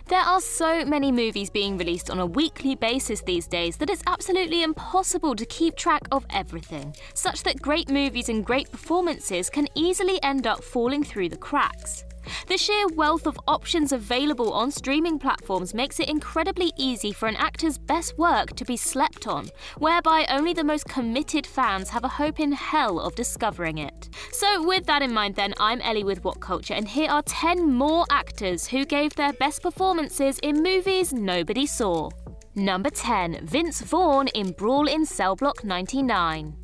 There are so many movies being released on a weekly basis these days that it's absolutely impossible to keep track of everything, such that great movies and great performances can easily end up falling through the cracks. The sheer wealth of options available on streaming platforms makes it incredibly easy for an actor's best work to be slept on, whereby only the most committed fans have a hope in hell of discovering it. So with that in mind then, I'm Ellie with What Culture, and here are 10 more actors who gave their best performances in movies nobody saw. Number 10. Vince Vaughn in Brawl in Cell Block 99.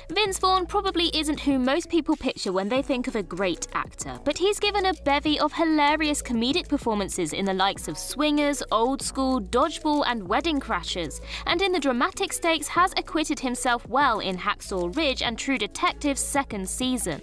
Vince Vaughn probably isn't who most people picture when they think of a great actor, but he's given a bevy of hilarious comedic performances in the likes of Swingers, Old School, Dodgeball and Wedding Crashers, and in the dramatic stakes has acquitted himself well in Hacksaw Ridge and True Detective's second season.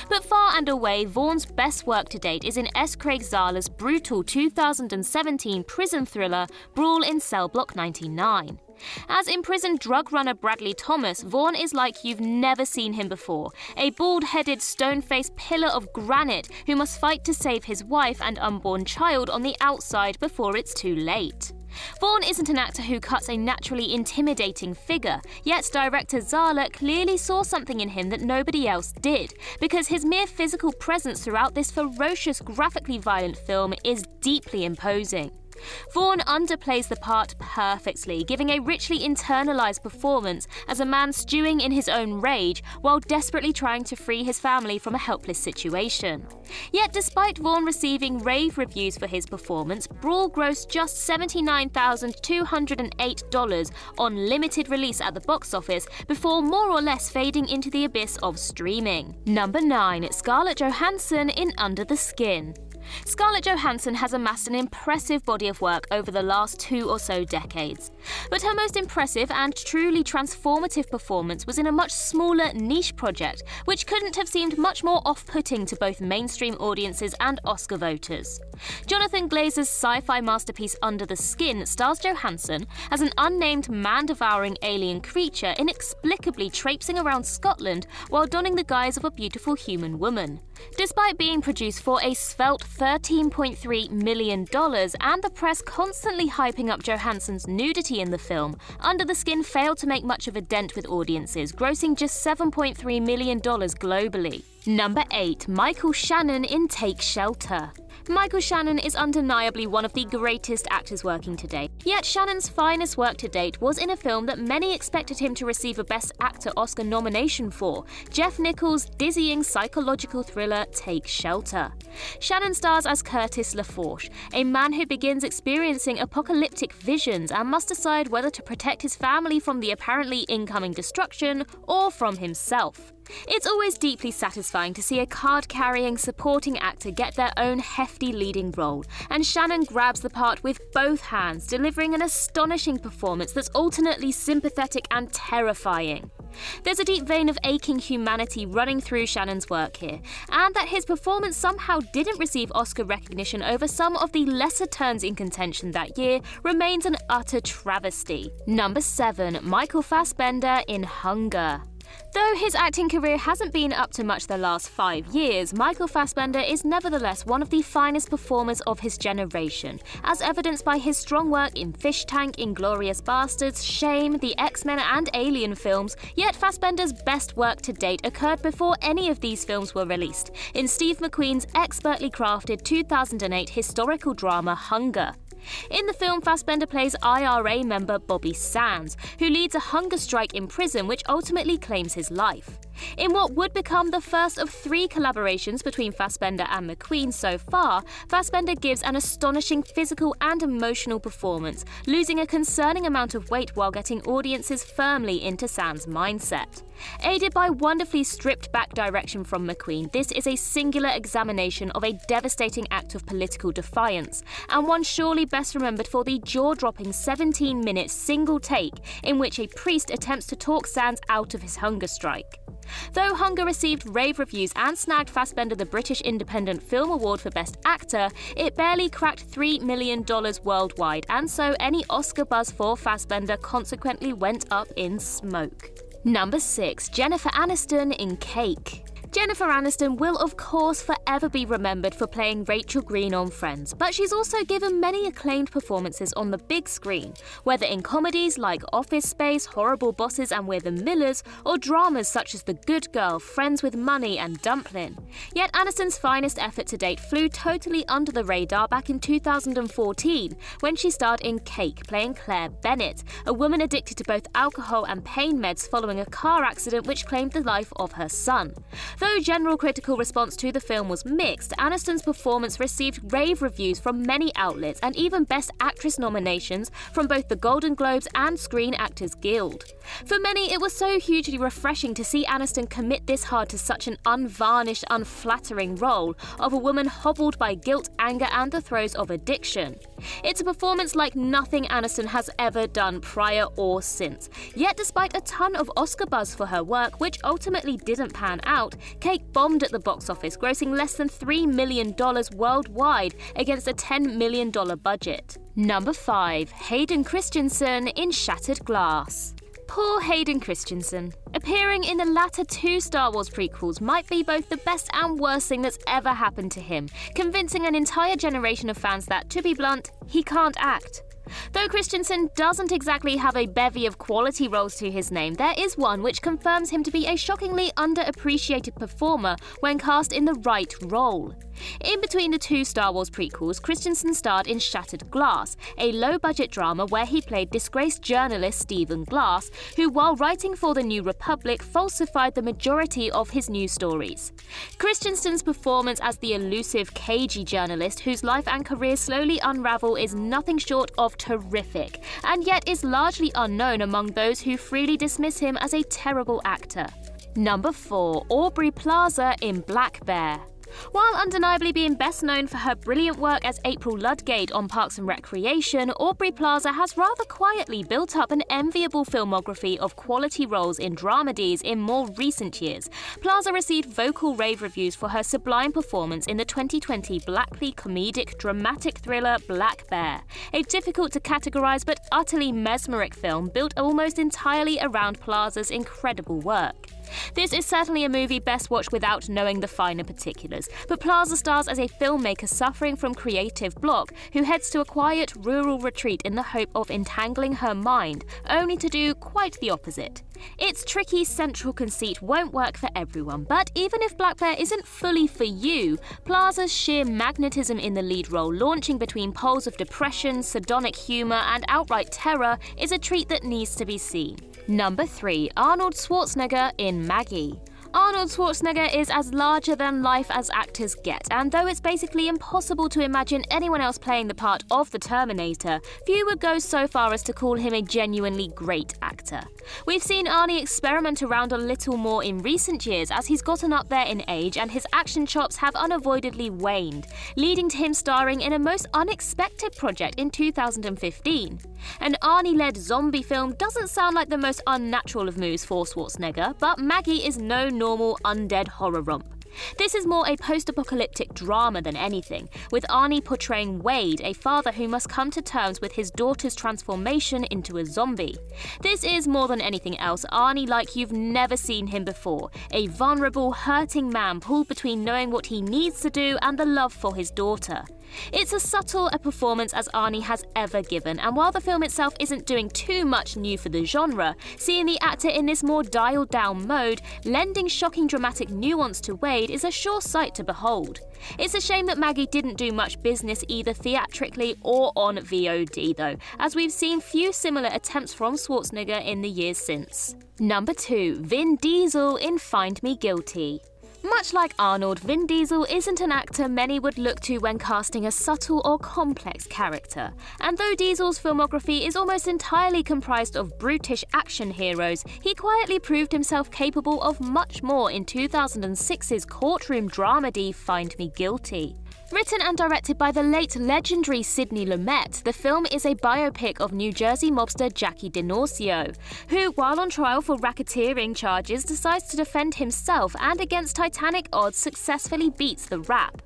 But far and away, Vaughn's best work to date is in S. Craig Zahler's brutal 2017 prison thriller Brawl in Cell Block 99. As imprisoned drug runner Bradley Thomas, Vaughn is like you've never seen him before, a bald-headed, stone-faced pillar of granite who must fight to save his wife and unborn child on the outside before it's too late. Vaughn isn't an actor who cuts a naturally intimidating figure, yet director Zahler clearly saw something in him that nobody else did, because his mere physical presence throughout this ferocious, graphically violent film is deeply imposing. Vaughn underplays the part perfectly, giving a richly internalized performance as a man stewing in his own rage while desperately trying to free his family from a helpless situation. Yet despite Vaughn receiving rave reviews for his performance, Brawl grossed just $79,208 on limited release at the box office before more or less fading into the abyss of streaming. Number 9. Scarlett Johansson in Under the Skin. Scarlett Johansson has amassed an impressive body of work over the last 2 or so decades. But her most impressive and truly transformative performance was in a much smaller niche project, which couldn't have seemed much more off-putting to both mainstream audiences and Oscar voters. Jonathan Glazer's sci-fi masterpiece Under the Skin stars Johansson as an unnamed man-devouring alien creature inexplicably traipsing around Scotland while donning the guise of a beautiful human woman. Despite being produced for a svelte $13.3 million and the press constantly hyping up Johansson's nudity in the film, Under the Skin failed to make much of a dent with audiences, grossing just $7.3 million globally. Number 8. Michael Shannon in Take Shelter. Michael Shannon is undeniably one of the greatest actors working today, yet Shannon's finest work to date was in a film that many expected him to receive a Best Actor Oscar nomination for, Jeff Nichols' dizzying psychological thriller Take Shelter. Shannon stars as Curtis LaForge, a man who begins experiencing apocalyptic visions and must decide whether to protect his family from the apparently incoming destruction or from himself. It's always deeply satisfying to see a card-carrying supporting actor get their own hefty leading role, and Shannon grabs the part with both hands, delivering an astonishing performance that's alternately sympathetic and terrifying. There's a deep vein of aching humanity running through Shannon's work here, and that his performance somehow didn't receive Oscar recognition over some of the lesser turns in contention that year remains an utter travesty. Number 7. Michael Fassbender in Hunger. Though his acting career hasn't been up to much the last 5 years, Michael Fassbender is nevertheless one of the finest performers of his generation, as evidenced by his strong work in Fish Tank, Inglourious Basterds, Shame, the X-Men and Alien films, yet Fassbender's best work to date occurred before any of these films were released, in Steve McQueen's expertly crafted 2008 historical drama Hunger. In the film, Fassbender plays IRA member Bobby Sands, who leads a hunger strike in prison which ultimately claims his life. In what would become the first of 3 collaborations between Fassbender and McQueen so far, Fassbender gives an astonishing physical and emotional performance, losing a concerning amount of weight while getting audiences firmly into Sands' mindset. Aided by wonderfully stripped-back direction from McQueen, this is a singular examination of a devastating act of political defiance, and one surely best remembered for the jaw-dropping 17-minute single take in which a priest attempts to talk Sands out of his hunger strike. Though Hunger received rave reviews and snagged Fassbender the British Independent Film Award for Best Actor, it barely cracked $3 million worldwide, and so any Oscar buzz for Fassbender consequently went up in smoke. Number 6. Jennifer Aniston in Cake. Jennifer Aniston will of course forever be remembered for playing Rachel Green on Friends, but she's also given many acclaimed performances on the big screen, whether in comedies like Office Space, Horrible Bosses and We're the Millers, or dramas such as The Good Girl, Friends with Money and Dumplin'. Yet Aniston's finest effort to date flew totally under the radar back in 2014, when she starred in Cake, playing Claire Bennett, a woman addicted to both alcohol and pain meds following a car accident which claimed the life of her son. Though general critical response to the film was mixed, Aniston's performance received rave reviews from many outlets and even Best Actress nominations from both the Golden Globes and Screen Actors Guild. For many, it was so hugely refreshing to see Aniston commit this hard to such an unvarnished, unflattering role of a woman hobbled by guilt, anger and the throes of addiction. It's a performance like nothing Aniston has ever done prior or since. Yet despite a ton of Oscar buzz for her work, which ultimately didn't pan out, Cake bombed at the box office, grossing less than $3 million worldwide against a $10 million budget. Number 5. Hayden Christensen in Shattered Glass. Poor Hayden Christensen. Appearing in the latter 2 Star Wars prequels might be both the best and worst thing that's ever happened to him, convincing an entire generation of fans that, to be blunt, he can't act. Though Christensen doesn't exactly have a bevy of quality roles to his name, there is one which confirms him to be a shockingly underappreciated performer when cast in the right role. In between the 2 Star Wars prequels, Christensen starred in Shattered Glass, a low-budget drama where he played disgraced journalist Stephen Glass, who, while writing for The New Republic, falsified the majority of his news stories. Christensen's performance as the elusive, cagey journalist whose life and career slowly unravel is nothing short of terrific, and yet is largely unknown among those who freely dismiss him as a terrible actor. Number 4. Aubrey Plaza in Black Bear. While undeniably being best known for her brilliant work as April Ludgate on Parks and Recreation, Aubrey Plaza has rather quietly built up an enviable filmography of quality roles in dramedies in more recent years. Plaza received vocal rave reviews for her sublime performance in the 2020 blackly comedic dramatic thriller Black Bear, a difficult to categorize but utterly mesmeric film built almost entirely around Plaza's incredible work. This is certainly a movie best watched without knowing the finer particulars, but Plaza stars as a filmmaker suffering from creative block who heads to a quiet rural retreat in the hope of entangling her mind, only to do quite the opposite. Its tricky central conceit won't work for everyone, but even if Black Bear isn't fully for you, Plaza's sheer magnetism in the lead role, launching between poles of depression, sardonic humour and outright terror, is a treat that needs to be seen. Number 3. Arnold Schwarzenegger in Maggie. Arnold Schwarzenegger is as larger-than-life as actors get, and though it's basically impossible to imagine anyone else playing the part of the Terminator, few would go so far as to call him a genuinely great actor. We've seen Arnie experiment around a little more in recent years as he's gotten up there in age and his action chops have unavoidably waned, leading to him starring in a most unexpected project in 2015. An Arnie-led zombie film doesn't sound like the most unnatural of moves for Schwarzenegger, but Maggie is no normal undead horror romp. This is more a post-apocalyptic drama than anything, with Arnie portraying Wade, a father who must come to terms with his daughter's transformation into a zombie. This is more than anything else Arnie like you've never seen him before, a vulnerable, hurting man pulled between knowing what he needs to do and the love for his daughter. It's as subtle a performance as Arnie has ever given, and while the film itself isn't doing too much new for the genre, seeing the actor in this more dialed-down mode, lending shocking dramatic nuance to Wade is a sure sight to behold. It's a shame that Maggie didn't do much business either theatrically or on VOD though, as we've seen few similar attempts from Schwarzenegger in the years since. Number 2. Vin Diesel in Find Me Guilty. Much like Arnold, Vin Diesel isn't an actor many would look to when casting a subtle or complex character. And though Diesel's filmography is almost entirely comprised of brutish action heroes, he quietly proved himself capable of much more in 2006's courtroom dramedy Find Me Guilty. Written and directed by the late legendary Sidney Lumet, the film is a biopic of New Jersey mobster Jackie DiNorsio, who, while on trial for racketeering charges, decides to defend himself and against Titanic odds successfully beats the rap.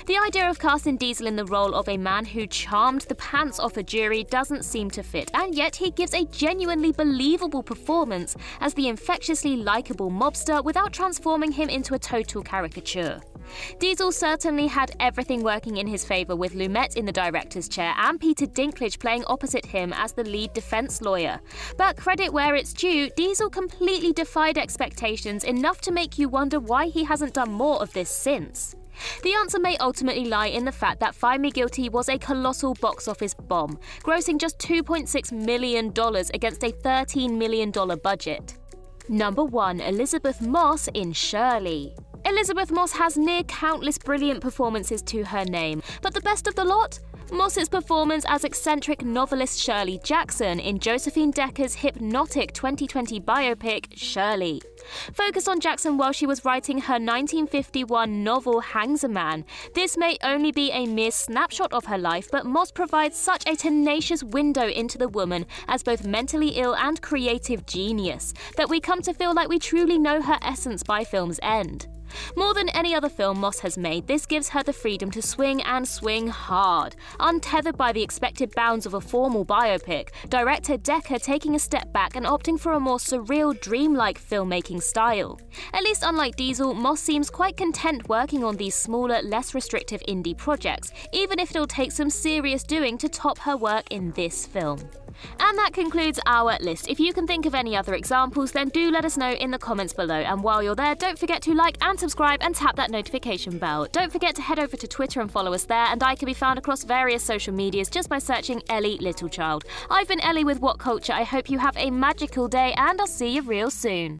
The idea of casting Diesel in the role of a man who charmed the pants off a jury doesn't seem to fit, and yet he gives a genuinely believable performance as the infectiously likeable mobster without transforming him into a total caricature. Diesel certainly had everything working in his favour, with Lumet in the director's chair and Peter Dinklage playing opposite him as the lead defence lawyer. But credit where it's due, Diesel completely defied expectations enough to make you wonder why he hasn't done more of this since. The answer may ultimately lie in the fact that Find Me Guilty was a colossal box office bomb, grossing just $2.6 million against a $13 million budget. Number 1. Elizabeth Moss in Shirley. Elizabeth Moss has near countless brilliant performances to her name, but the best of the lot? Moss's performance as eccentric novelist Shirley Jackson in Josephine Decker's hypnotic 2020 biopic, Shirley. Focused on Jackson while she was writing her 1951 novel Hangs a Man, this may only be a mere snapshot of her life, but Moss provides such a tenacious window into the woman as both mentally ill and creative genius that we come to feel like we truly know her essence by film's end. More than any other film Moss has made, this gives her the freedom to swing and swing hard, untethered by the expected bounds of a formal biopic, director Decker taking a step back and opting for a more surreal, dreamlike filmmaking style. At least unlike Diesel, Moss seems quite content working on these smaller, less restrictive indie projects, even if it'll take some serious doing to top her work in this film. And that concludes our list. If you can think of any other examples, then do let us know in the comments below. And while you're there, don't forget to like and subscribe and tap that notification bell. Don't forget to head over to Twitter and follow us there, and I can be found across various social medias just by searching Ellie Littlechild. I've been Ellie with What Culture. I hope you have a magical day, and I'll see you real soon.